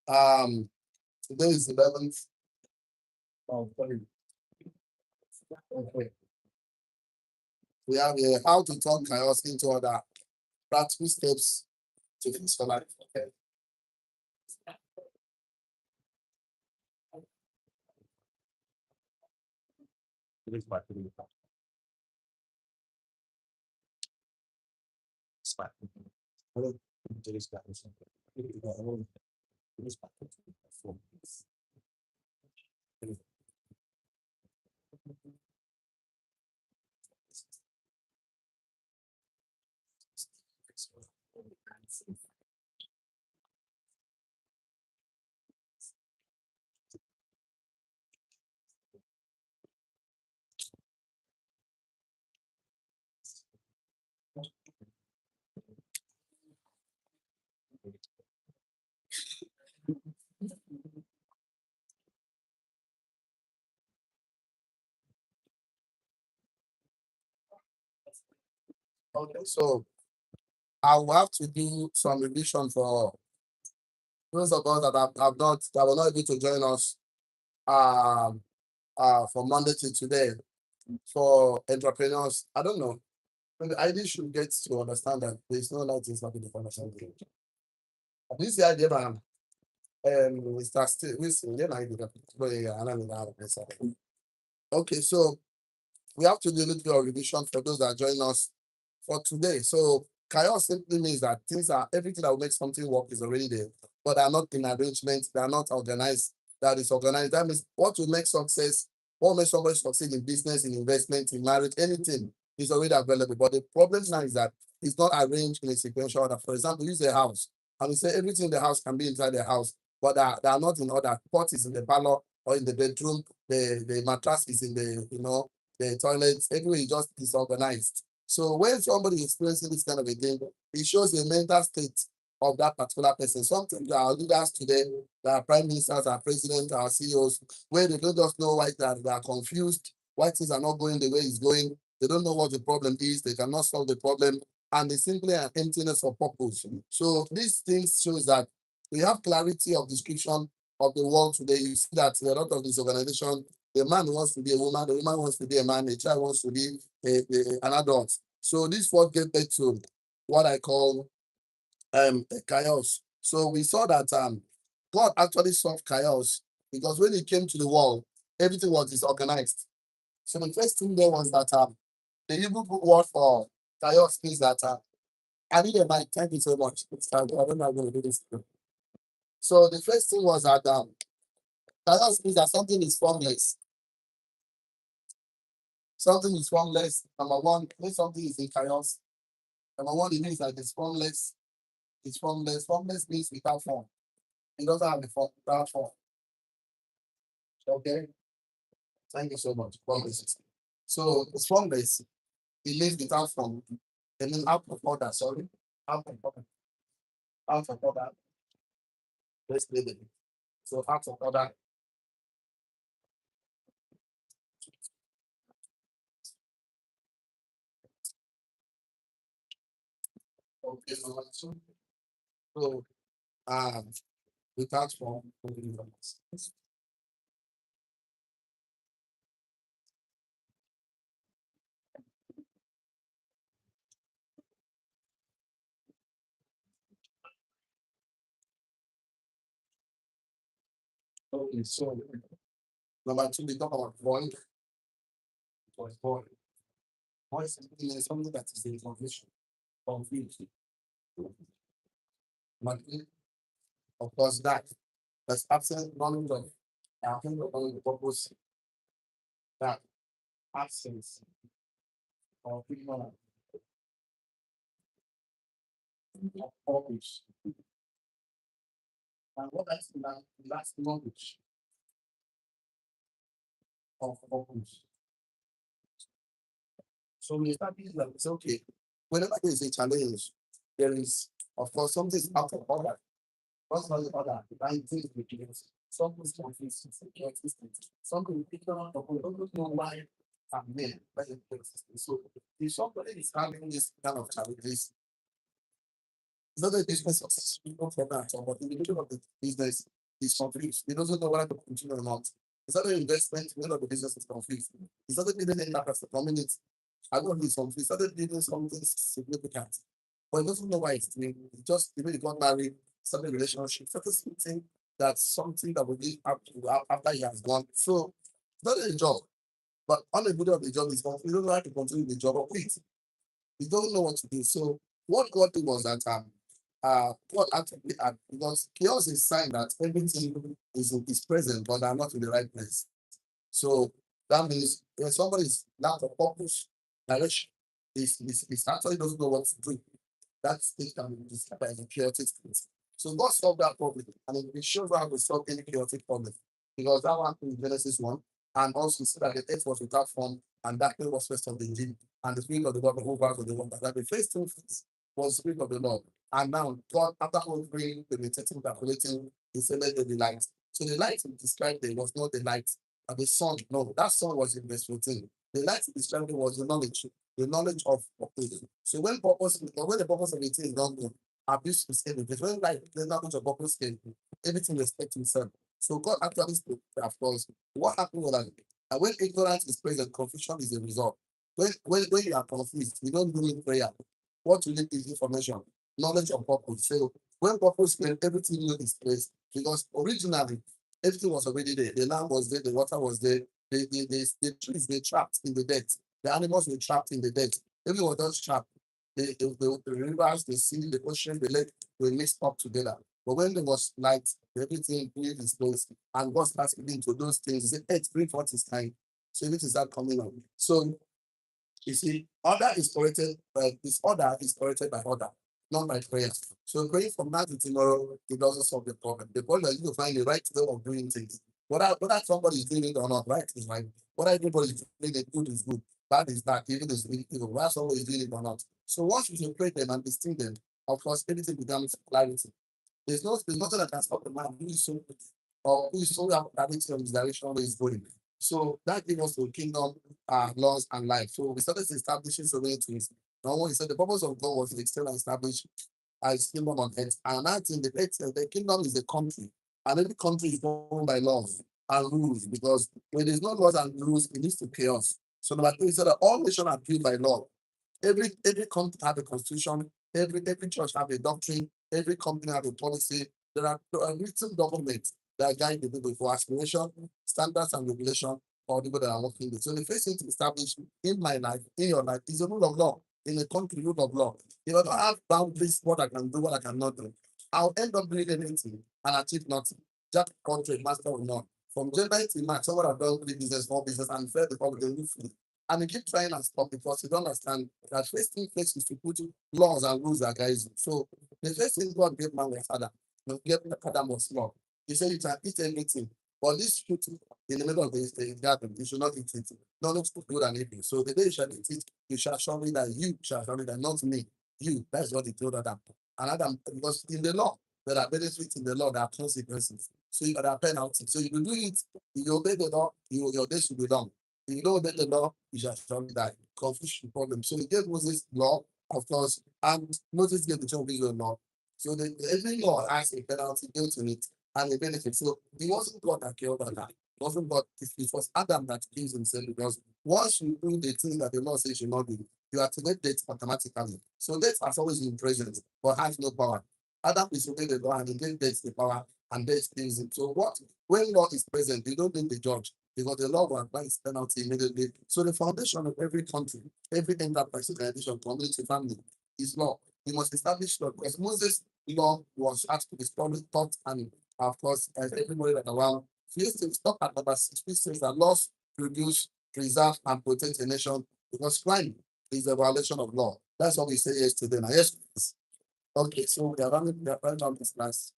Um, Today is 11th of February. Okay. We have how to turn chaos into other practical steps to fix your life. Okay. Hello. Okay, so I will have to do some revision for those of us that have not that were not able to join us um from Monday to today for entrepreneurs. I don't know. But the idea should get to understand that there is no light is not in the financial game. This is the idea, man. Mr. Still, listen, then I did that. Okay, so we have to do a little bit of revision for those that join us for today. So chaos simply means that things are everything that will make something work is already there, but they are not in arrangement, they are not organized, that is organized. That means what will make success, what will make somebody succeed in business, in investment, in marriage, anything is already available. But the problem now is that it's not arranged in a sequential order. For example, use a house, and we say everything in the house can be inside the house, but they are not in order. Pot is in the parlor or in the bedroom, the mattress is in the toilets, everywhere is just disorganized. So when somebody is experiencing this kind of a thing, it shows the mental state of that particular person. Sometimes our leaders today, our prime ministers, our presidents, our CEOs, where they don't just know why they are confused, why things are not going the way it's going. They don't know what the problem is. They cannot solve the problem, and they simply an emptiness of purpose. So these things shows that we have clarity of description of the world today. You see that a lot of this organization, the man wants to be a woman, the woman wants to be a man, the child wants to be an adult. So this what gave birth to what I call a chaos. So we saw that God actually solved chaos because when it came to the world, everything was disorganized. So the first thing there was that the Hebrew word for chaos means that I need a mic. Thank you so much. I don't know how I'm going to do this. So the first thing was that chaos means that something is formless. Something is formless. Number one, when something is in chaos, number one, it means that it's formless. It's formless. Formless means without form. It doesn't have a form without form. Okay. Thank you so much. Formless. So it's formless. It lives without form. And then out of order, sorry. Out of order. Out of order. Let's leave it. So out of order. Okay. So um without form. Okay. So number two, we talk about void. Void. Void is something that is the information. Confused. But of course, that's absent knowledge of the purpose that absence of ignorance of purpose. And what is that last knowledge of purpose? So we establish that it's okay. Whenever there is a challenge, there is, of course, something is out of order. What's not the order? The right things we do. Something is confused. Something ignorant of don't know why I'm there. So if somebody is having this kind of challenges, it's not a business successful from that, but in the middle of the business, He's confused. He doesn't know whether to continue or not. He started investment, none of the business is confused. He started living in that as a community. I don't need something. He started doing something significant. But he doesn't know why he's doing it. He just, the way he got married, started a relationship, started something that's something that will be after he has gone. So, it's not a job. But on the good of the job is he don't know how to continue the job or quit. He don't know what to do. So what God did was that God actually because chaos is sign that everything is present, but they're not in the right place. So that means when somebody is lack of purpose, direction, is actually doesn't know what to do. That state can be described as a chaotic state. So God solved that problem, and it shows how to solve any chaotic problem. Because that one in Genesis 1, and also see that the earth was without form, and darkness was first of the deep, and the spirit of the Lord the whole of the water. That the first thing was the spirit of the Lord. And now God, after hovering, meditating, calculating, he said, let there be light. So the light he described there was not the light of the sun. No, that sun was in verse 14. The light he described there was the knowledge of purpose. So when the purpose of a thing is not known, abuse is heavy. Because when like the knowledge of purpose came, everything respect himself. So God actually spoke, of course. What happened was that when ignorance is present, confusion is the result. When you are confused, you don't need prayer. What you need is information, knowledge of purpose. So when purpose came, everything new is placed. Because originally, everything was already there. The land was there, the water was there, the trees were trapped in the dirt. The animals were trapped in the dirt. Everyone was just trapped. The rivers, the sea, the ocean, the lake were mixed up together. But when there was light, everything cleared its place. And God starts speaking to those things. He said, hey, bring forth his kind. So it is that coming up. So you see, order is corrected this order is corrected by order, not by prayer. So praying from now to tomorrow, it doesn't solve the problem. The problem is you find the right way of doing things. Whether somebody is doing it or not, right is right. Whether everybody is doing it, good is good, bad is bad, even is evil, whether somebody is doing it or not. So once you pray them and distinct them, of course, everything becomes clarity. There's nothing that can stop the man who is so or who is so directing on his direction where he's going. So that gave us the kingdom, laws, and life. So we started establishing so many things. Now, when he said the purpose of God was to extend and establish his kingdom on earth. And I think the kingdom is a country, and every country is governed by laws and rules because when there's no laws and rules, it leads to chaos. So number two, he said that all nations are built by law. Every country have a constitution, every church have a doctrine, every company have a policy. There are written documents that guide the people for aspiration, standards and regulation for people that are working with. So the first thing to establish in my life, in your life, is a rule of law. In a country, rule of law. If I don't have boundaries, what I can do, what I cannot do, I'll end up doing anything and achieve nothing. Jack country, master or not. From January to March, someone have done three business, four business, and failed the public, they live free. And they keep trying and stop because you don't understand that first thing first is to put laws and rules that guys you. So the first thing God gave man was Adam. He gave Adam was law. He said you can eat everything. But this fruit in the middle of the garden, you should not eat it. Not look good and evil. So the day you shall eat it, you shall show me that you shall show me that not me. You. That's what he told Adam. And Adam, because in the law, there are benefits in the law, there are consequences. So there are penalties. So if you do it, if you obey the law, your days will be long. If you don't obey the law, you shall surely die. Confusion problem. So he gave Moses law, of course, and Moses gave the children of Israel law. So every law has a penalty built in it and a benefit. So it wasn't God that killed Adam. It wasn't God. It was Adam that kills himself because once you do the thing that the law says you should not do, you activate death automatically. So death has always been present, but has no power. Adam disobeyed the law and he gave death the power, and death kills him. So what when law is present, you don't need the judge because the law will apply its penalty immediately. So the foundation of every country, every enterprise, organization, community, family is law. You must establish law because Moses' law was asked to be public taught and of course as everybody that around. First thing stop at number six, which says that laws produce, preserve, and protect a nation because crime is a violation of law. That's what we say yesterday. Now, yes, please. Okay, so we are running on this class.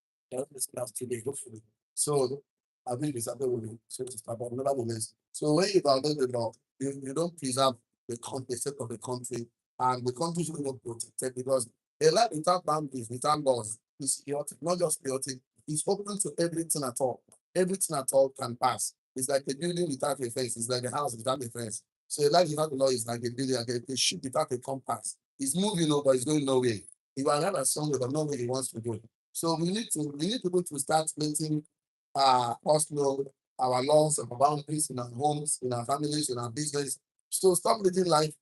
This class today, hopefully. So I think it's something we so to start, but nevertheless. So when you violate the law, you don't preserve the state of the country, and the country should not protected because a life without boundaries, without laws, is chaotic, not just chaotic, it's open to everything at all. Everything at all can pass. It's like a building without a fence, it's like a house without a fence. So a life without the law is like a building, like a ship without a compass. It's moving over, it's going nowhere. He will have a song with know where he wants to go. So we need people to start making us know our laws, our boundaries in our homes, in our families, in our business. So stop living life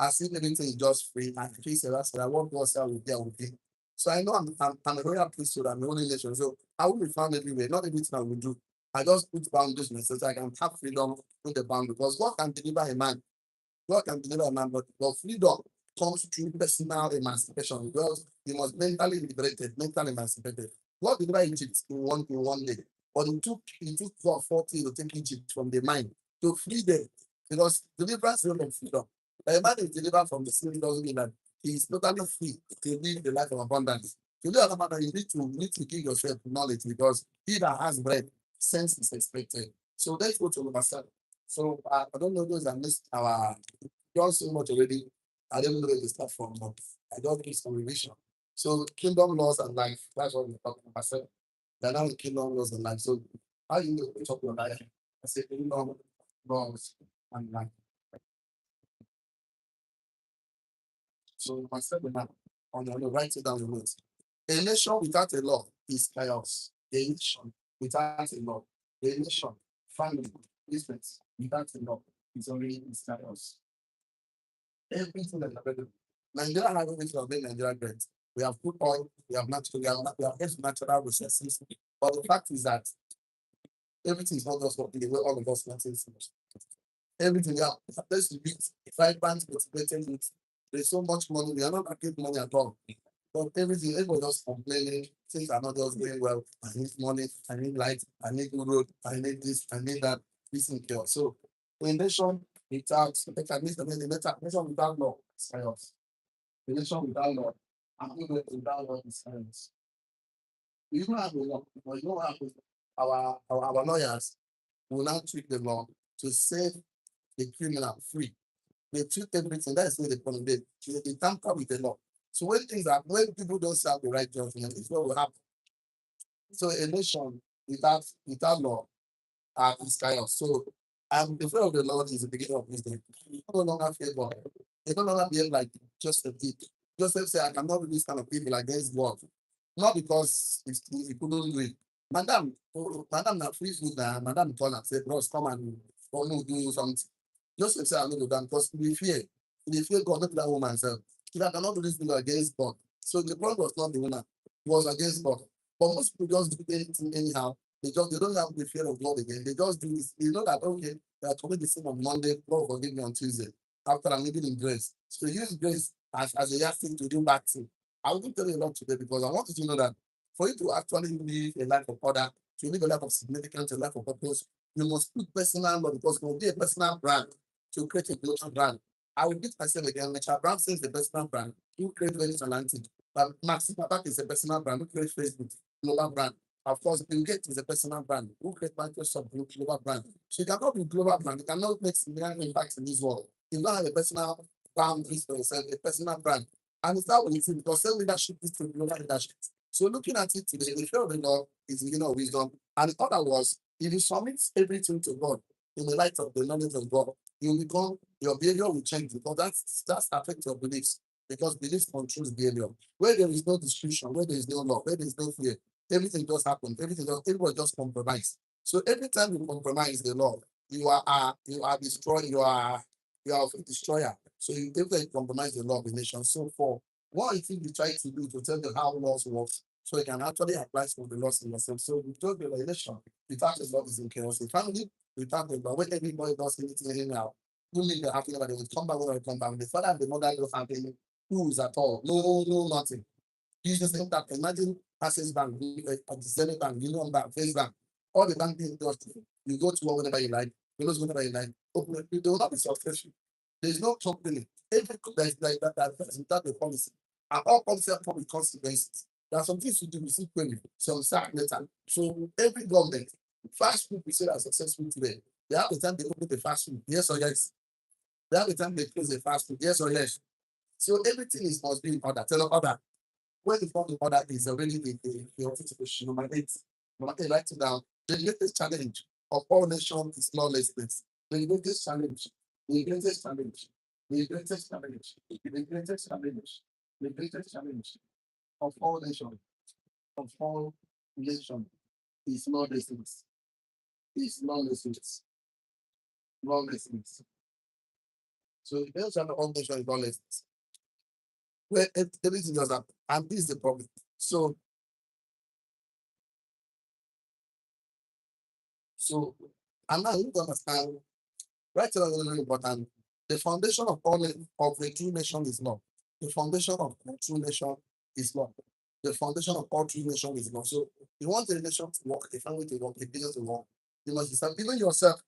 as if everything is just free and peace and that's what God said will be, I will be. So I know I'm a royal priesthood, I'm a holy nation. So I will be found everywhere. Not everything I will do. I just put boundaries myself so I can have freedom with the boundary. Because God can deliver a man. God can deliver a man, but freedom comes through personal emancipation. Because you must mentally liberated, mentally emancipated. God delivered Egypt in one day. But it took God 40 to take Egypt from the mind to free them. Because deliverance is not freedom. A man is delivered from the sin doesn't mean that he is totally free to live the life of abundance. To live abundance, you need to give yourself knowledge because he that has bread, sense is expected. So let's go to number 7. So I don't know those that missed our done so much already. I don't know where to start from, but I don't give some revision. So kingdom laws and life. That's what we're talking about. So they're now kingdom laws and life. So how you know which of your life? I say kingdom laws and life. So myself and I on the write it down the notes. A nation without a law is chaos. A nation without a law. A nation, family, business without a law is already is chaos. Everything that available. Nigeria has everything that made Nigeria great. We have crude oil, we have natural, we have natural resources. But the fact is that everything is not just working the way all of us want it to. Everything we have place to beat, vibrant, motivated youth. There's so much money, we are not making money at all. But everybody just complaining, things are not just going well. I need money, I need light, I need good road, I need this, I need that, this and chaos. So a nation without like I missed the nation without law is chaos. A nation without law, and even without law is chaos. We don't have a law, but you know what happens? Our lawyers will now tweak the law to save the criminal free. They treat everything. That's what they call it. They tamper with the law. So when people don't serve the right judgment, it's what will happen. So a nation without law is chaos. So the fear of the Lord is the beginning of wisdom. You no longer fear God. You no longer behave like just a thief. Joseph said, I cannot do this kind of people against God. Not because he couldn't do it. Madam, na free food now. Madam called and said, Bros, come and come and do something. Joseph said, I'm not do that because we fear. We fear God, not that woman herself. If I cannot do this thing against God. So the problem was not the woman, it was against God. But most people just do anything anyhow. They don't have the fear of God again. They just do this. They know that okay, they are committing the sin on Monday, God forgive me on Tuesday. After I'm living in grace. So they use grace as a yardstick to do back to. I will tell you a lot today because I want you to know that for you to actually live a life of order, to live a life of significance, a life of purpose, you must put personal love because it will be a personal brand to create a global brand. I will beat myself again. Richard Brown says the personal brand. Who create Venice Atlantic? But Maxim Papak is a personal brand. Who create Facebook? Global brand. Of course, Bill Gates is a personal brand. Who create Microsoft? Global brand. So you cannot be global brand. You cannot make significant impact in this world. You don't have a personal boundaries for yourself, a personal brand. And it's not what you see because self leadership is to global leadership. So looking at it today, the fear of the Lord is the beginning of wisdom. And the other was, if you submit everything to God in the light of the knowledge of God, you become your behavior will change because that's affect your beliefs because beliefs controls behavior. Where there is no discretion, where there is no law, where there is no fear, everything just happens. Everybody just compromise. So every time you compromise the law, you are destroying. You are a destroyer. So you definitely compromise the law of the nation. So for what I think we try to do to tell them how laws work, so you can actually apply some of the laws in yourself. So we told the nation without the law is in chaos. The family without the law, when everybody does anything anyhow, who make the happy about they will come back when they come back. The father and the mother don't have any rules at all. No, no, nothing. You just think that imagine Access Bank, Zenith Bank, Union Bank, First Bank, all the banking industry. You go to work whenever you like, you close whenever you like. Open it, you will not be successful. There's no company. Every company like that without a policy. And all policies come with consequences. There are some things you do secretly, some start later. So every government, fast food we say are successful today. They have the time they open the fast food, yes or yes. They have the time they close the fast food, yes or yes. So everything is must be in order. Tell them order. When the form of order is already the office question, number 8, write it down. The greatest challenge of all nations is lawlessness. The greatest challenge, the greatest challenge, the greatest challenge, the greatest challenge, the greatest challenge of all nations, of all nations is lawlessness. Is lawlessness. Lawlessness. So the definition of foundation is lawlessness. Where everything does happen. And this is the problem. So so and now you need to understand, right now is very important. The foundation of of a true nation is law. The foundation of a true nation is law. The foundation of all true nation is law. So you want a nation to work, a family to work, a business to work, you must start even yourself.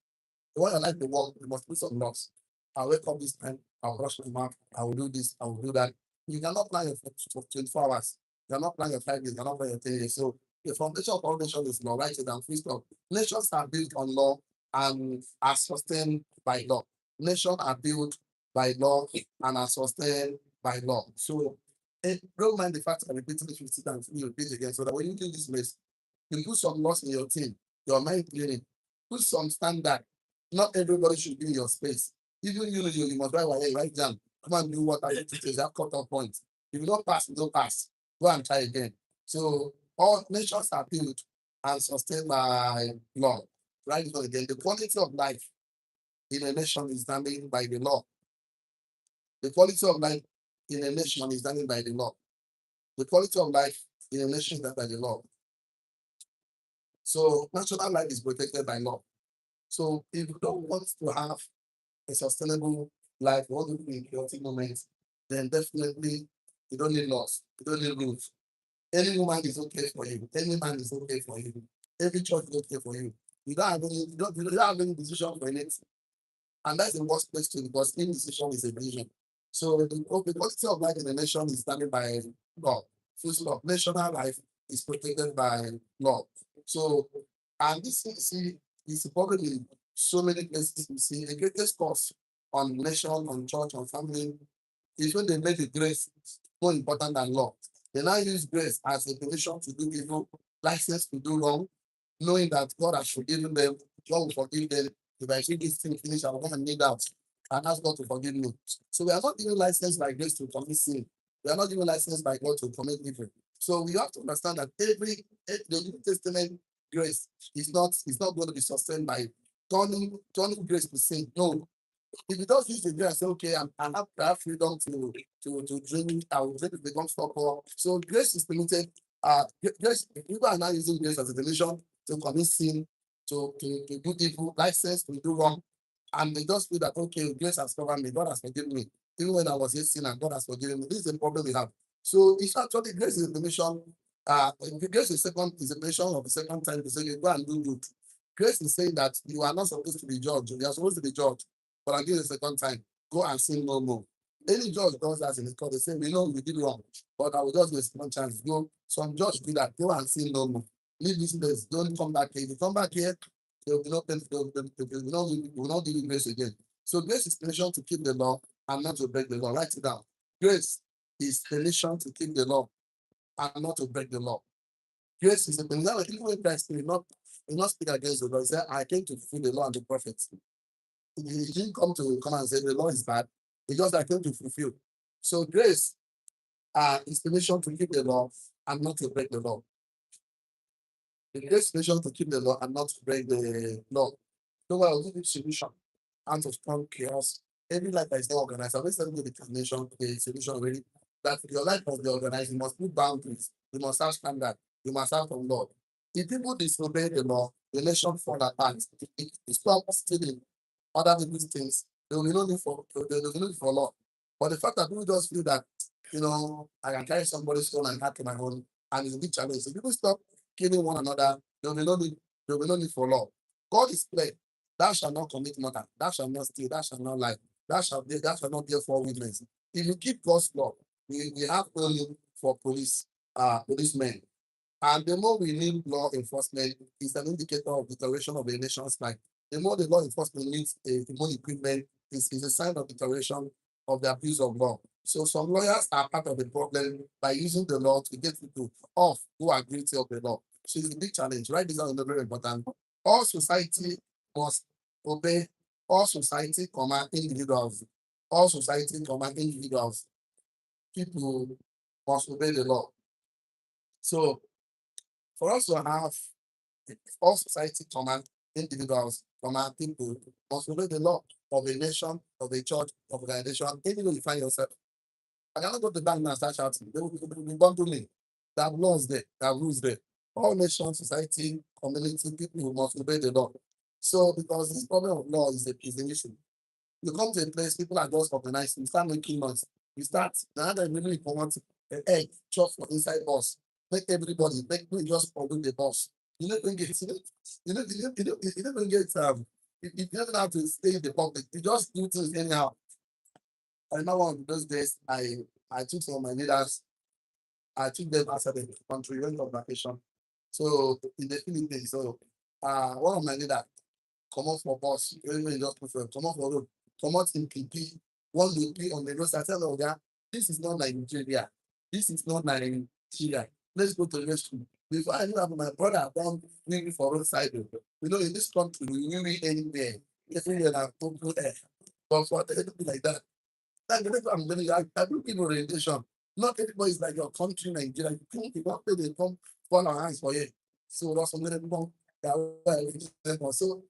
You want your life to work, you must put some laws. I'll wake up this time, I'll brush my mouth, I will do this, I will do that. You cannot plan your for 24 hours. You cannot plan your 5 days, you cannot plan your 10 days. So the foundation of all nations is law. Write it down, free stop. Nations are built on law and are sustained by law. Nations are built by law and are sustained by law. So don't mind the fact that I'm repeating it 50 times, you repeat again, so that when you do this list, you put some laws in your team, your mind clearing, put some standard. Not everybody should be in your space. Even you must write one write down. Come and do what I need to say. That cut off point. If you don't pass, you don't pass. Go and try again. So all nations are built and sustained by law. Right again. The quality of life in a nation is determined by the law. The quality of life in a nation is determined by the law. The quality of life in a nation is determined by the law. So national life is protected by law. So if you don't want to have a sustainable life, you want to be in chaotic moments, then definitely you don't need laws, you don't need rules. Any woman is okay for you, any man is okay for you, every church is okay for you. You don't have any decision for anything. And that's the worst place to, because indecision is a vision. So the quality of life in the nation is determined by law. Full stop. National life is protected by law. So, and this see is probably so many places you see the greatest cost on nation, on church, on family is when they make the grace more important than law. They now use grace as a permission to do evil, license to do wrong, knowing that God has forgiven them, God will forgive them. If I see this thing finish, I'm going to need out and ask God to forgive me. So we are not given license by grace to commit sin. We are not given license by God to commit evil. So we have to understand that the New Testament grace is not going to be sustained by turning grace to sin. No, if you don't use the grace, say, okay, I have freedom to drink, I will drink if they don't stop. So grace is limited. Grace, people are now using grace as a solution to commit sin, to do evil, license to do wrong. And they just feel that, okay, grace has covered me, God has forgiven me. Even when I was a sinner, God has forgiven me. This is the problem we have. So it's actually grace is a permission. Grace is a permission of the second time to say, you go and do good. Grace is saying that you are not supposed to be judged. You are supposed to be judged. But again, the second time, go and sin no more. Any judge does that in the court. They say, we know we did wrong, but I will just give a second chance. Go, some judge do that. Go and sin no more. Leave this place. Don't come back here. If you come back here, there will be no pen, will not give you grace again. So grace is permission to keep the law and not to break the law. Write it down. Grace is permission to keep the law and not to break the law. Grace is a permission. Even when Christ will not speak against the law, he said, I came to fulfill the law and the prophets. He didn't come and say the law is bad. He just came to fulfill. So grace is permission to keep the law and not to break the law. The grace permission to keep the law and not to break the law. So I will give you solution out of strong chaos. Every life that is not organized, I always tell you the solution already. That your life must be organized. You must put boundaries. You must have standard. You must have from God. If people disobey the law, the nation fall apart. If you stop stealing other people's things, there will be no need for law. But the fact that people just feel that, I can carry somebody's stone and hack my own, and it's a big challenge. So people stop killing one another, there will be no need for law. God is clear. Thou shalt not commit murder, thou shalt not steal, thou shalt not lie, thou shalt not bear false witness. If you keep God's law, we have no need for policemen. And the more we need law enforcement, is an indicator of deterioration of the nation's life. The more the law enforcement needs more equipment, is a sign of deterioration of the abuse of law. So some lawyers are part of the problem by using the law to get people off who are guilty of the law. So it's a big challenge. Right? This is very important. All society must obey. All society, individuals. All society, individuals. People must obey the law. So for us to have All society command individuals, command people must obey the law of a nation, of a church, of organization, anywhere you find yourself. I cannot go to the bank now and start shouting. They will bundle me. There are laws there, there are rules there. All nations, society, community, people who must obey the law. So because this problem of law is an issue. You come to a place, people are just organized, you start making noise. You start, now that really want an egg, chop for inside bus. Make everybody, make me just follow the bus. You know, when you get, you know, when you get, you don't have to stay in the public. You just do things anyhow. I remember one of those days, I took some of my leaders, I took them outside the country, went on vacation. So in the Philippines, so one of my leaders come out for bus, when you just prefer, come out for road, come out in PP, one will be on the road. I tell Oga, this is not Nigeria. This is not Nigeria. Let's go to the restroom. Before I knew that my brother down maybe for roadside. You know, in this country, we really anywhere. Everywhere that open air. But for anything like that. That's the reason I'm telling you, I do give orientation. Not everybody is like your country, Nigeria. You think you want to they come fall our hands for you. So that's something that people that well, so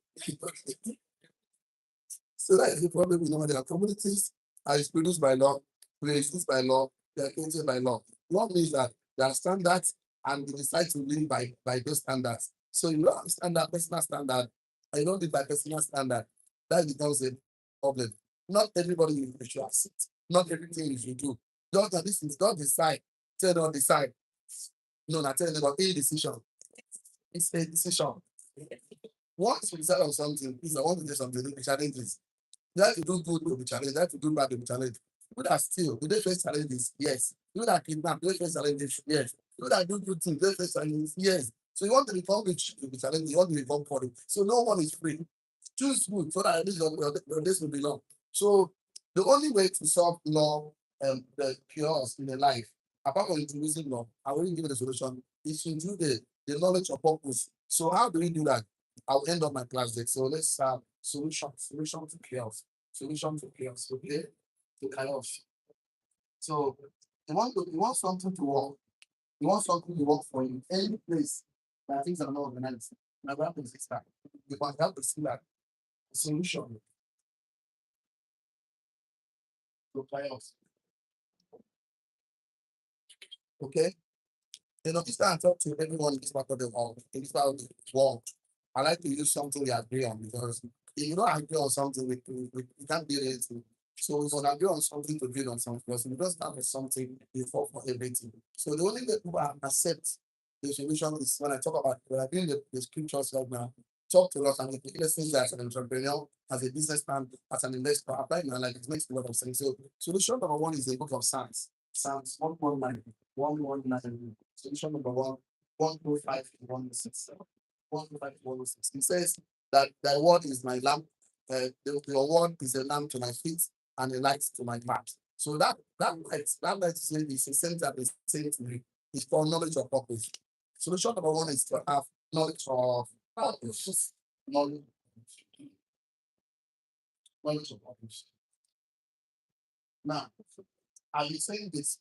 so that is the problem with their communities are produced by law, they exist by law, they are created by law. Law means that there are standards and they decide to live by those standards. So you don't understand that personal standard, and you don't live by personal standard, that becomes a problem. Not everybody you should accept, not everything you should do. Just that this is don't decide, tell don't decide. No, not tell them about a decision. It's a decision. Once you decide on something, please I want to do something, the challenge is you have to do good to be challenged. You have to do bad to be challenged. People that steal, do they face challenges? Yes. People that kidnap, do they face challenges? Yes. People that do good things, do they face challenges? Yes. So you want to become rich to be challenged, you want to become poor. So no one is free. Choose good so that at least your days will be long. So the only way to solve law and the chaos in the life, apart from introducing law, I will give you the solution, is to do the knowledge of purpose. So how do we do that? I'll end up my class there. So let's solution to chaos. Solution to chaos. Okay? To chaos. So you want something to work. You want something to work for you. Any place that things are not organized. My brother is that. You must have to see that solution to chaos. Okay? You know, this time I talk to everyone in this part of the world, in this part of the world. I like to use something we agree on because if you don't agree on something, we can't build anything. So we must agree on something to build on something because if we don't start with something, we fall for everything. So the only way people accept the solution is when I talk about when I bring the scriptures right now, talk to us and the lessons as an entrepreneur, as a businessman, as an investor, apply in my life, it makes a lot of sense. So solution number one is the book of Psalms. Psalms 119. Solution number one, 125 to 106. 125 to 106. It says that thy word is my lamp, your word is a lamp to my feet and a light to my path. So that light is a sense that is saying to me is for knowledge of purpose. Solution number one is to have knowledge of purpose. Knowledge, knowledge of purpose. Now, I'll be saying this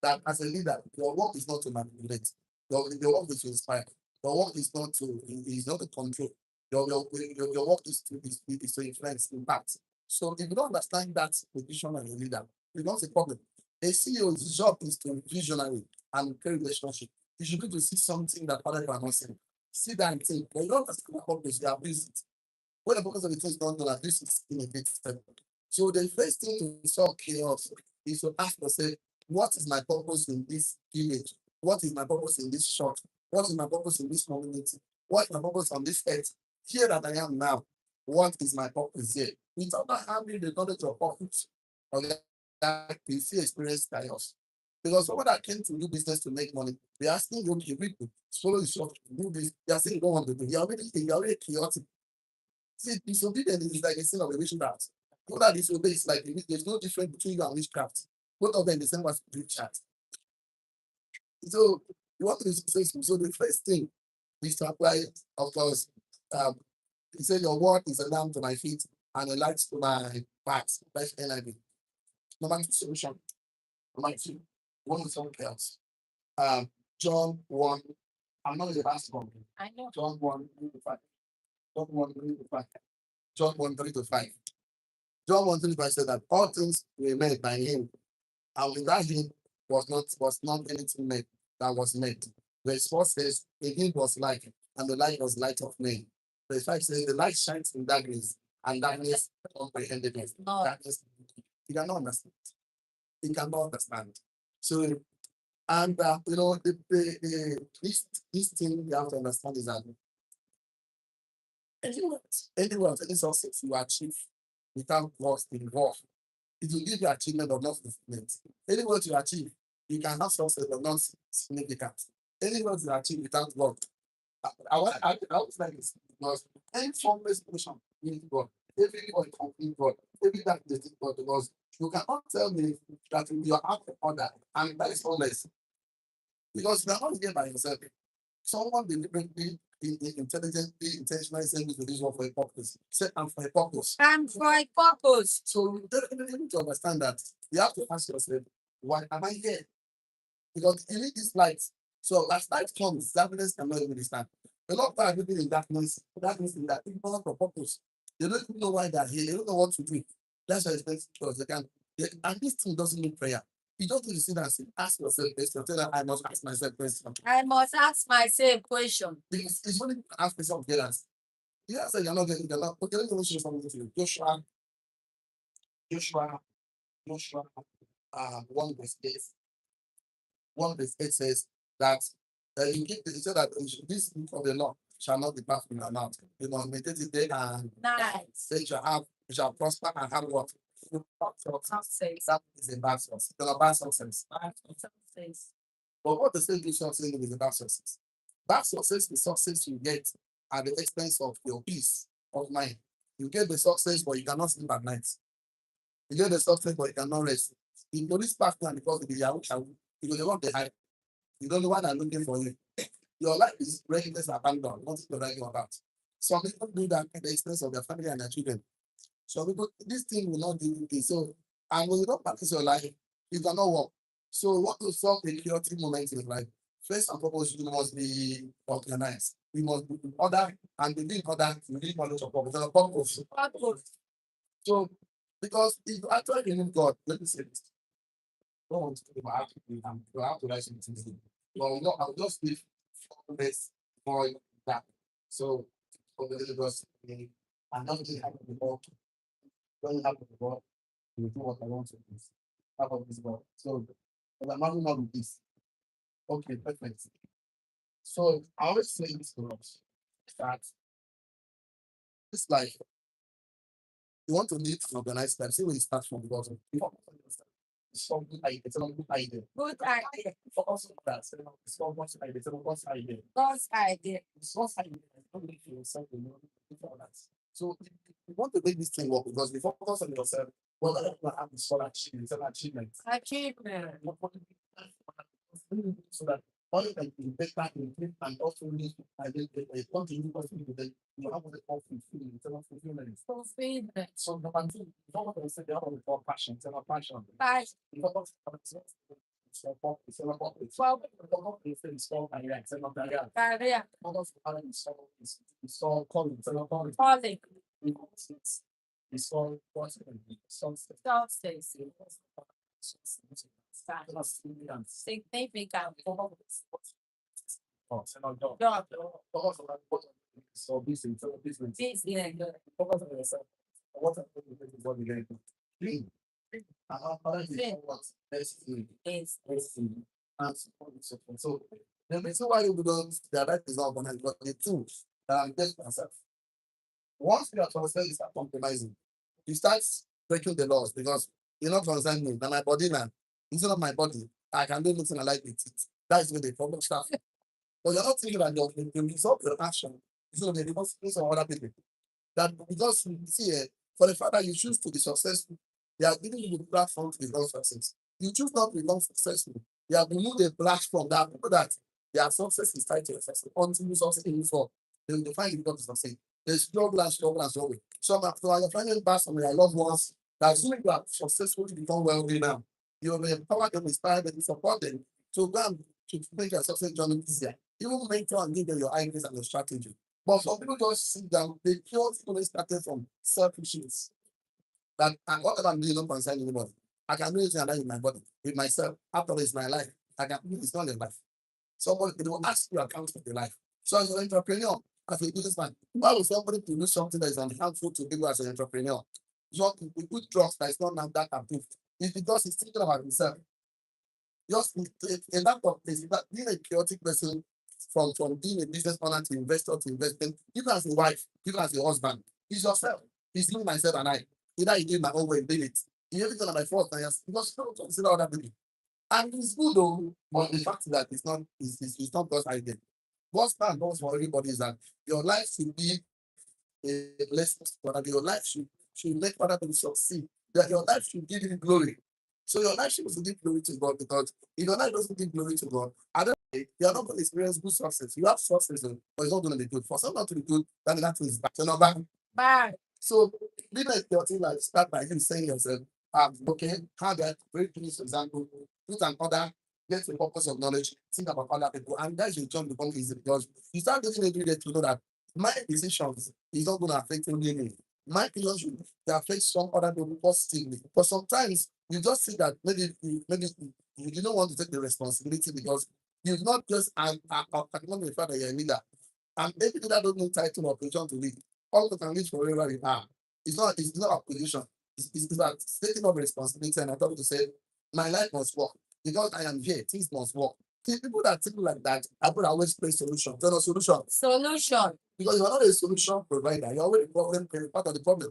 that as a leader, your work is not to manipulate. Your work is to inspire. Your work is not to control. Your work is to influence, impact. So if you don't understand that position as a leader, it becomes a problem. A CEO's job is to visionary and create relationship. You should be able to see something that other people are not seeing. See that and think, but you don't understand the purpose, you abuse it. When the purpose of the thing is not done, this is in a big step. So the first thing to solve chaos is to ask yourself, what is my purpose in this village? What is my purpose in this shop? What is my purpose in this community? What is my purpose on this earth? Here that I am now, what is my purpose here? Without not having the knowledge of purpose, or that you see experience chaos. Because someone that came to do business to make money, they are asking you to read, follow instructions, do this. They are saying you don't want to do. You're already chaotic. See, disobedience is like a sin of a witchcraft. People that disobey is like there's no difference between you and witchcraft. Both of them the same as witchcraft. So you want to be successful. So the first thing is to apply it, of course. Um, he said your word is a lamp to my feet and a light to my path. That's NIV. Number two solution. Number two, one with something else. John 1. I'm not the last one. I know. John 1, 3 to 5. John 1, 3 to 5. John 1, 3 to 5. John 1, 3 to 5 said that all things were made by him, and without him was not anything made that was made. Verse 4 says, in him was light, and the light was light of men. Verse 5 says, the light shines in darkness, and darkness comprehended it. No. Darkness, you cannot understand. You cannot understand. So, and this thing you have to understand is that anywhere, any success you achieve without loss involved, it will give you achievement of not fulfillment. Anywhere you achieve, you can have success but not significant. Anywhere you achieve without God, I always like this because any formless motion in God, everybody complete God, every that is God because you cannot tell me that you are out of order and that is formless because you are not here by yourself. Someone deliberately, intelligently, intentionally sent me to this world for a purpose. Said I'm for a purpose. I'm for a purpose. So you definitely need to understand that you have to ask yourself, why am I here? Because you need this light. So as light comes, darkness cannot even stand. A lot of times people in darkness in that people have a purpose. They don't even know why they're here. They don't know what to do. That's why it's best because and this thing doesn't need prayer. You don't need to sit down and say, ask yourself questions. Tell them I must ask myself questions. I must ask myself question. Because it's only ask myself guidance. You answer you're not getting the love. Okay, let me show you something to you. Joshua, Joshua, 1 verse 8. 1 verse 8 says that it said that this book of the law shall not depart from your mouth. You must meditate it day and night. So you shall prosper and have what? Success. That is a bad success. It's not bad success. Bad success. But what the same Christian saying is about success. Bad success is success you get at the expense of your peace of mind. You get the success, but you cannot sleep at night. You get the success, but you cannot rest. The police partner because of the Yahoo, you don't want the hype. You don't know what they're looking for you. Your life is reckless abandon, nothing to write you about. Some people do that at the expense of their family and their children. So people, this thing will not do this. So, and when you don't practice your life, you cannot work. So, what to solve a chaotic moment in life? First and foremost, you must be organized. You must be in order, and to be in order, you need knowledge of purpose. Purpose. So, because if you actually believe God, let me say this. Don't want to talk about you have to write something. But no, I'll just leave this for that. So, for the little girls, I'm not really happy with the ball. Don't have the ball. You do what I want to do. How about this ball? So, but I'm not with this. Okay, perfect. So, I always say this to us that this life, you want to live an organized life. See where you start from the bottom. It's some good idea. It's a good idea. Good idea. For us, that's it's not God's idea. It's not God's idea. God's idea. It's God's idea. Don't make yourself alone. Before that. So you want to make this thing work because you focus on yourself. What other people have is for achievement. It's an achievement. Achievement. So that all you can do better in it and also live and then continue to then you have what they call fulfillment. It's not fulfillment. Fulfillment. So number two, you don't want to say they have what we call passion. It's not passion. Passion. You don't want to say it's not purpose. It's not purpose. Well, you don't want to say it's called career. It's not career. Career. You don't want to say it's called calling. It's not calling. Calling. It's called what's it? Substance. Significant. Oh, job. So business. Business. Focus on yourself. What are what we're going to do? Other things what? Yes. And so on. So the reason why you don't the right is not organized, but the tools that I'm getting myself. Once you are transferred, you start compromising. You start breaking the laws because you're not concerned me. Now my body now. Instead of my body, I can do anything I like with it. That's where the problem starts. But you're not thinking that the result of your action is going to be the consequence of other people. That because you see, for the fact that you choose to be successful, they are giving you the platform to become success. You choose not to become successful, they have removed the platform that people that their success is tied to your success. Until you succeed in for, they will define you become to succeed. They struggle and struggle and struggle. So you're finding back from your loved ones that assuming you are successfully become wealthy now, you will empower them, inspire them, support them to go and to make your success journey easier. Even mentor and give them your ideas and your strategy. But some people just sit down, they pure only started from selfishness. That and whatever I'm doing don't concern anybody. I can do anything I like with my body, with myself. After all, it's my life. I can do it's not your life. Somebody they will ask you account for your life. So as an entrepreneur, as a businessman, why would somebody produce something that is unhelpful to people as an entrepreneur? Just to put drugs that is not now that approved. It's because he's thinking about himself. Just in that place, that being a chaotic person from being a business owner to investor to investment, even as a wife, even as a husband, it's yourself. It's me, myself, and I. Either you do it my own way, do it. You everything on my fault, and yes, because you don't consider other people. And it's good though, but the fact that it's not God's idea. God's plan goes for everybody is that your life should be a blessing, but your life should make other people succeed. That your life should give you glory. So your life should give glory to God because if your life doesn't give glory to God, I don't you're not going to experience good success. You have success, but it's not going to be good. For some not to be good, then that is back. So not back. Bye. So being a thing like start by you saying yourself, okay, how do I very please example, put an order, get the purpose of knowledge, think about other people, and that's your job become easy because you start getting every day to know that my decisions is not going to affect only me. My decisions will affect some other people positively. But sometimes you just see that maybe you don't want to take the responsibility because you've not just acknowledge the fact that you're a leader. And maybe leader don't need title or position to lead. All you can reach forever you are. It's not a position. It's about taking up responsibility and I thought to say, my life must work. Because I am here, things must work. See, people that think like that, I would always play solution. Tell us solution. Solution. Because you're not a solution provider, you're always a problem, part of the problem.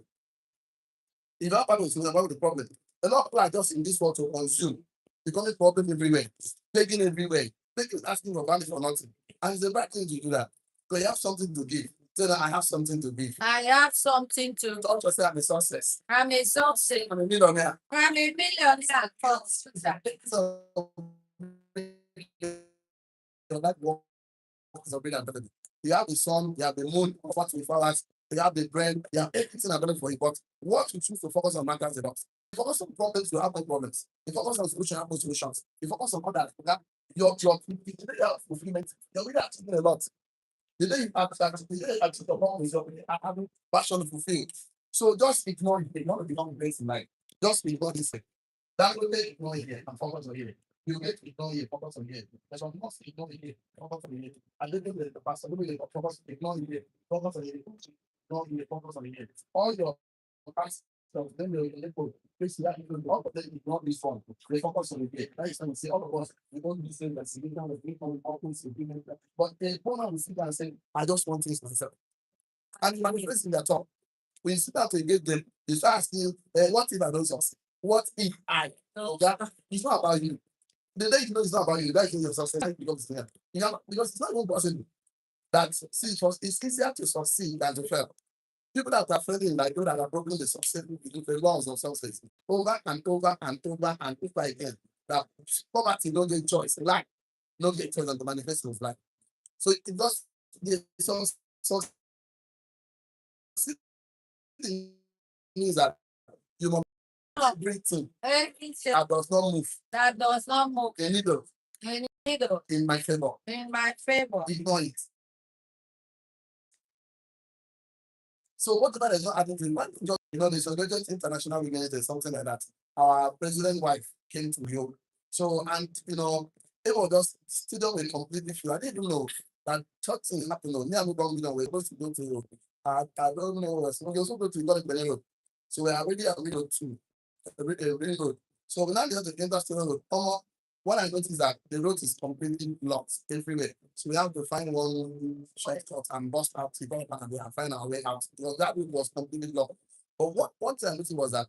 If you're part of the solution, part of the problem. A lot of people are just in this world to consume, becoming problem everywhere, taking everywhere, taking asking for value for nothing. And it's a bad thing to do that. Because you have something to give. Tell them I have something to give. I have something to talk to say I'm a success. I'm a success. I'm a millionaire. I'm a millionaire. So your life work is already available. You have the sun, you have the moon, over 24 hours, you have the brain, you have everything available for you. But what you choose to focus on matters a lot. You focus on problems, you have no problems. You focus on solutions, you have no solutions. You focus on others, you have your fulfillment, you're really achieving a lot. The day you achieve the wrong result, you are having passion to fulfill. So just ignore it, not become great in life. Just ignore this. That will make ignore here and focus on here. You get to ignore here, focus on here. There's one must ignore here, focus on here. And then the pastor will focus ignore here, focus on here, ignore here, focus on here. All your past stuff, then you're able to that even all of them ignore this one. They focus on it. That is when you see all of us, we don't do same that significant with people, always agreement. But the opponent will sit down and say, I just want things myself. And you manifest in their talk. When you sit down to engage them, you start asking, what if I don't succeed? What if I? No, that it's not about you. The day you know it's not about you, that is your success becomes there. You know, because it's not even possible that see it's easier to succeed than to fail. People that are failing like those that are broken the success with the laws of success over and over and over and over again. That poverty don't get choice, life don't get choice on the manifestation of life. So it does the succeed means that you must everything that does not move. That does not move. A needle. A needle. In my favor. In my favor. Ignore it. So what that is not happening to one just the celebrated international women's day, something like that. Our president wife came to Rio. So and it was just student were completely free. I didn't know that church thing happened. Me and my we're supposed to go to I don't know. We're supposed to go to God. So we're already at Rio too. Really good. So we now get to enter student road. What I noticed is that the road is completely blocked everywhere. So we have to find one shortcut and bust out to go and find our way out because that road was completely blocked. But one thing I noticed was that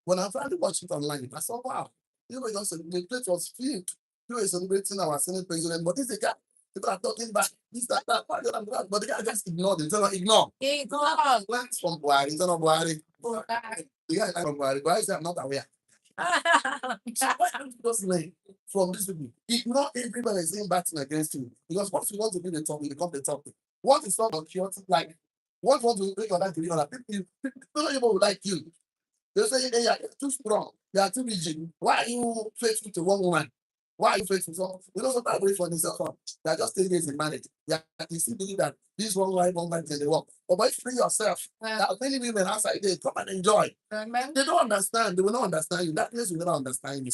when I finally watched it online, I saw wow, the place was filled. People were celebrating our Senate president, but this is a guy. People are talking back. This, that, but the guy just ignored it. Ignore. Ignore. Plans from Buhari, it's not Buhari. The guy from Buhari. Buhari said, I'm not aware. Why am I just like from this people? Ignore everybody saying bad thing against you. Because once you want to be the top, you become the top. What is not chaotic like what want to make your life to be other people will like you. They say, hey, you're too strong, you are too rigid. Why are you faithful to one woman? Why are you faithful? So, sometimes wait for themselves. They're just 3 days in marriage. Yeah, you still believe that this one wife, they work. But if you free yourself, there are many women outside there, come and enjoy. Amen. They don't understand. They will not understand you. That place will never understand you.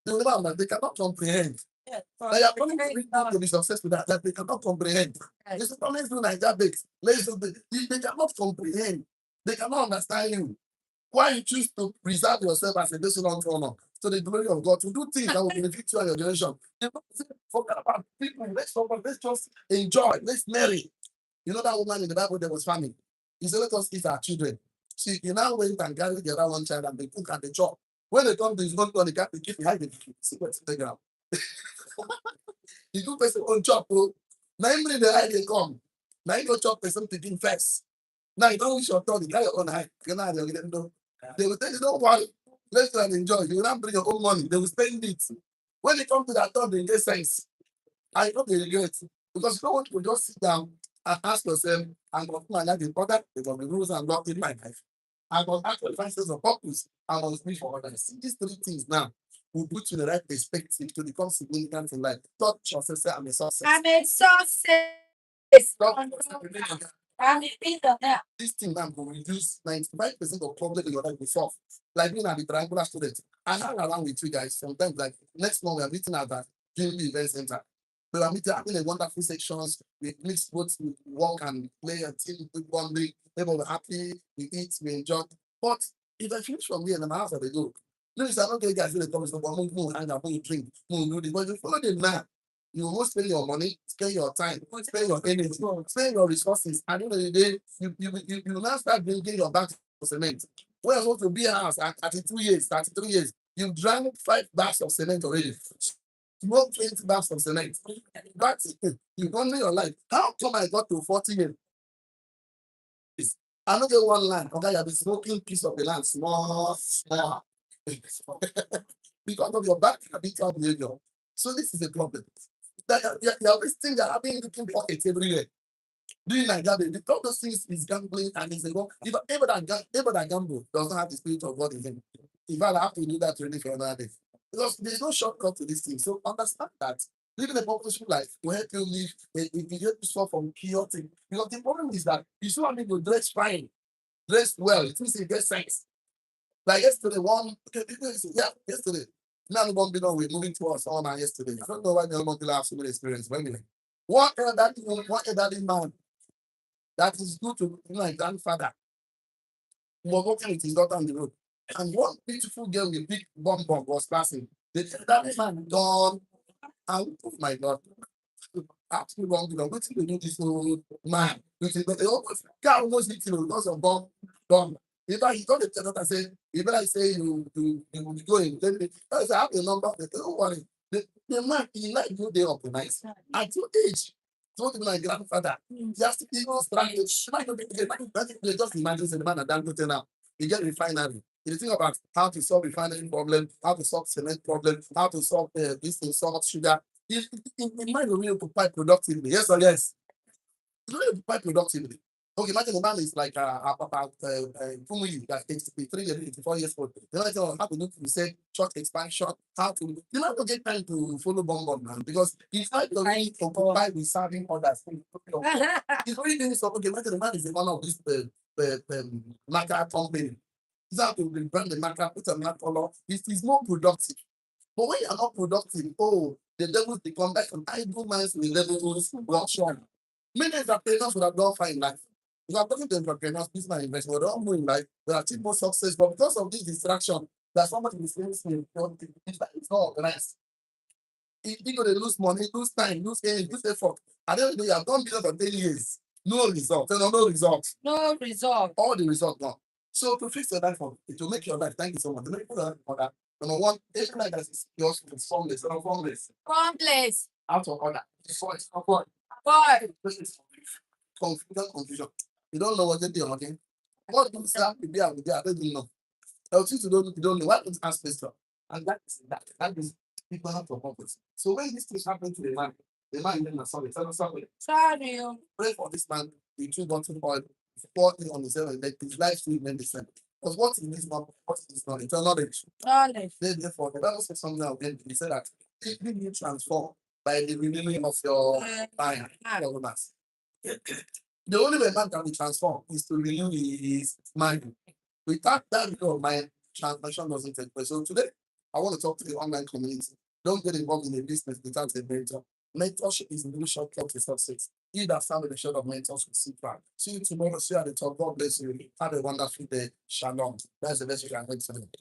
They will never understand. They cannot comprehend. Yeah. Now you're coming to be successful that they cannot comprehend. Yes. It's always do Niger base. They cannot comprehend. They cannot understand you. Why you choose to preserve yourself as a vessel unto honor to the glory of God, to do things that will benefit you and your generation. Forget about people. Let's just enjoy. Let's marry. You know that woman in the Bible that was farming. He said, let us eat our children. He now went and gathered the other one child and they cook and they chop. When they come to his own turn, they can't keep behind the secret to the ground. He do person on chop. Now him bring the eye they come. Now he go chop person picking first. Now you don't wish your turn, you got your own eye. You know, they will tell you, don't worry. Let's go and enjoy. You will not bring your own money. They will spend it. When they come to that turn, they get sense. I know they regret. Because you don't want to just sit down and ask yourself, I'm going to my life important because the rules and laws in my life. I'm going to ask for 5 sense of purpose. I'm going to speak for others. See, these 3 things now will put you in the right perspective to become significant in life. Touch yourself, say, I'm a success. I'm a success. I'm a billionaire. This thing now will reduce 95% of problem in your life will solve. Like being at the triangular student. I hang around with you guys sometimes. Like next month we are meeting at that Dreamville Event Center. We are meeting having a wonderful sections. We mix both work and play a team with bonding. People were happy, we eat, we enjoy. But if I finish from here in my house, they go. Notice I don't get guys in the comments, but move hang out, move drink, move do this. But if you follow them now, you will spend your money, spend your time, spend your energy, spend your resources. At the end of the day, you now start bringing your back of cement. When I go to be a house at 32 years, 33 years, you drank 5 bags of cement already. Smoke 20 bags of cement. That's it. You wonder your life. How come I got to 40 years? I don't get one land. Okay, I've been smoking piece of the land, small. Because of your bad habitual behavior. So this is a problem. That you're wasting your having looking pockets every year. Doing like that, all those things is gambling and is a wrong. If ever that gamble does not have the spirit of God in him, if I have to do that training for another day. Because there's no shortcut to this thing. So understand that living a purposeful life will help you live a help you solve from chaotic. Because the problem is that you still want to dress fine, dress well, it means you get sense. Like yesterday, yesterday. Now the one we're moving towards all night yesterday. I don't know why the one have so many experience, but anyway. What elderly man that is good to my grandfather was walking with his daughter on the road. And one beautiful girl with a big bum was passing. The elderly man gone. And oh my God. Ask me wrong, what do do this old man? But they almost can't almost hit him because of bomb. If I got the tenant and say, if I say you will be going, then I say, I have the number, they don't worry. The man, he like you there of the night. At your age, told him my grandfather, just he was trying to just imagine the man at Dangote now. You get refinery. You think about how to solve refinery problem, how to solve cement problem, how to solve this thing, salt, sugar. In mind, we occupy productively. Yes or yes? You don't occupy productively. Okay, imagine the man is like about that takes 3 years, 4 years old. The man tell how to do research, short expansion, how to you not to get time to follow bomb man because he's not really occupied with serving others. He's really doing so. Okay, imagine the man is the owner of this marker company. He's how to rebrand the marker, put a mark color. He's more productive. But when you're not productive, the devils become like an idle minds with devils workshop. Many entrepreneurs would have done fine in life. If I'm talking to entrepreneurs, business investors, we're all moving life, we achieve more success. But because of this distraction, that somebody is facing, it's not organized. You know, they lose money, lose time, lose energy, lose effort. At the end of the day, I've done business for 10 years. No result. No result. No result. All the result gone. So to fix your life, to make your life, thank you so much. To make your life for that. Number one, every life that is yours is formless. Formless. Formless. Out of order. Void. Void. Confusion. You don't know what you're doing, okay? What do you say? I don't know. Since you don't know, why don't ask question? And that is people have to purpose. So when this thing happen to the man then sorry. Sorry. Pray for this man, the 2 bottle oil, pour it on himself and let his life will remain the same. Because what is this not, what is this knowledge? It's knowledge. Knowledge. Therefore, the Bible says something again. He said that completely be transformed by the renewing of your mind. The only way man can be transformed is to renew his mind. Without that renewal of mind, transformation doesn't take place. So today, I want to talk to the online community. Don't get involved in a business without a mentor. Mentorship is the new shortcut to success. He that found the short of mentors will see far. See you tomorrow. See you at the top. God bless you. Have a wonderful day. Shalom. That's the best you can make today.